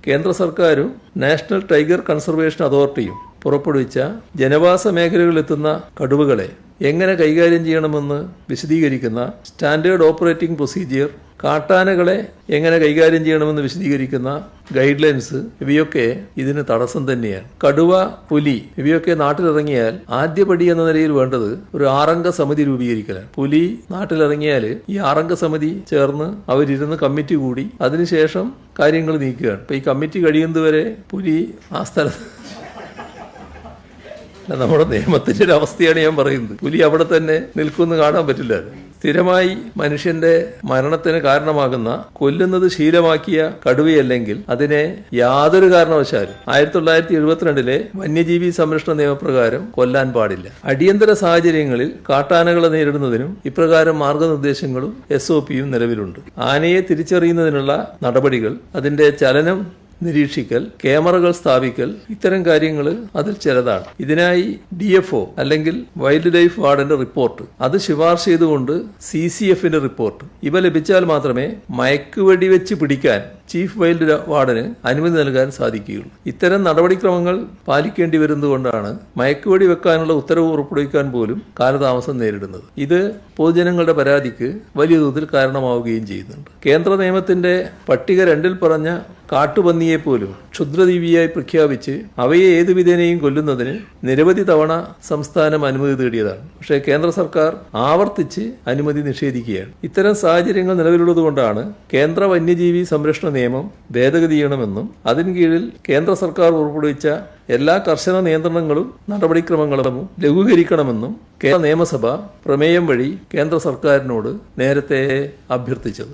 കേന്ദ്ര സർക്കാരും national tiger conservation അതോറിറ്റിയും പുറപ്പെടുവിച്ച ജനവാസ മേഖലകളിലെത്തുന്ന കടുവകളെ എങ്ങനെ കൈകാര്യം ചെയ്യണമെന്ന് വിശദീകരിക്കുന്ന സ്റ്റാൻഡേർഡ് ഓപ്പറേറ്റിംഗ് പ്രൊസീജിയർ, കാട്ടാനകളെ എങ്ങനെ കൈകാര്യം ചെയ്യണമെന്ന് വിശദീകരിക്കുന്ന ഗൈഡ് ലൈൻസ്, ഇവയൊക്കെ ഇതിന് തടസ്സം തന്നെയാണ്. കടുവ, പുലി ഇവയൊക്കെ നാട്ടിലിറങ്ങിയാൽ ആദ്യപടി എന്ന നിലയിൽ വേണ്ടത് ഒരു 6 സമിതി രൂപീകരിക്കലാണ്. പുലി നാട്ടിലിറങ്ങിയാൽ ഈ 6 സമിതി ചേർന്ന് അവരിരുന്ന് കമ്മിറ്റി കൂടി അതിനുശേഷം കാര്യങ്ങൾ നീക്കുകയാണ്. ഇപ്പൊ ഈ കമ്മിറ്റി കഴിയുന്നതുവരെ പുലി ആ സ്ഥലത്ത് നമ്മുടെ നിയമത്തിന്റെ ഒരു അവസ്ഥയാണ് ഞാൻ പറയുന്നത്. പുലി അവിടെ തന്നെ നിൽക്കുമെന്ന് കാണാൻ പറ്റില്ല. സ്ഥിരമായി മനുഷ്യന്റെ മരണത്തിന് കാരണമാകുന്ന, കൊല്ലുന്നത് ശീലമാക്കിയ കടുവയല്ലെങ്കിൽ അതിനെ യാതൊരു കാരണവശാലും 1972 വന്യജീവി സംരക്ഷണ നിയമപ്രകാരം കൊല്ലാൻ പാടില്ല. അടിയന്തര സാഹചര്യങ്ങളിൽ കാട്ടാനകളെ നേരിടുന്നതിനും ഇപ്രകാരം മാർഗനിർദ്ദേശങ്ങളും SOPയും നിലവിലുണ്ട്. ആനയെ തിരിച്ചറിയുന്നതിനുള്ള നടപടികൾ, അതിന്റെ ചലനം നിരീക്ഷിക്കൽ, ക്യാമറകൾ സ്ഥാപിക്കൽ, ഇത്തരം കാര്യങ്ങൾ അതിൽ ചിലതാണ്. ഇതിനായി DFO അല്ലെങ്കിൽ വൈൽഡ് ലൈഫ് വാർഡന്റെ റിപ്പോർട്ട്, അത് ശുപാർശ ചെയ്തുകൊണ്ട് CCFന്റെ റിപ്പോർട്ട്, ഇവ ലഭിച്ചാൽ മാത്രമേ മയക്കുവെടിവെച്ച് പിടിക്കാൻ ചീഫ് വൈൽഡ് വാർഡന് അനുമതി നൽകാൻ സാധിക്കുകയുള്ളൂ. ഇത്തരം നടപടിക്രമങ്ങൾ പാലിക്കേണ്ടി വരുന്നതുകൊണ്ടാണ് മയക്കുവെടി വെക്കാനുള്ള ഉത്തരവ് പുറപ്പെടുവിക്കാൻ പോലും കാലതാമസം നേരിടുന്നത്. ഇത് പൊതുജനങ്ങളുടെ പരാതിക്ക് വലിയ തോതിൽ കാരണമാവുകയും ചെയ്യുന്നുണ്ട്. കേന്ദ്ര നിയമത്തിന്റെ പട്ടിക 2 പറഞ്ഞ കാട്ടുപന്നിയെപ്പോലും ക്ഷുദ്രജീവിയായി പ്രഖ്യാപിച്ച് അവയെ ഏതു വിധേനയും കൊല്ലുന്നതിന് നിരവധി തവണ സംസ്ഥാനം അനുമതി തേടിയതാണ്. പക്ഷേ കേന്ദ്ര സർക്കാർ ആവർത്തിച്ച് അനുമതി നിഷേധിക്കുകയാണ്. ഇത്തരം സാഹചര്യങ്ങൾ നിലവിലുള്ളതുകൊണ്ടാണ് കേന്ദ്ര വന്യജീവി സംരക്ഷണ നിയമം ഭേദഗതി ചെയ്യണമെന്നും അതിന് കീഴിൽ കേന്ദ്ര സർക്കാർ പുറപ്പെടുവിച്ച എല്ലാ കർശന നിയന്ത്രണങ്ങളും നടപടിക്രമങ്ങളും ലഘൂകരിക്കണമെന്നും കേരള നിയമസഭ പ്രമേയം വഴി കേന്ദ്ര സർക്കാരിനോട് നേരത്തെ അഭ്യർത്ഥിച്ചത്.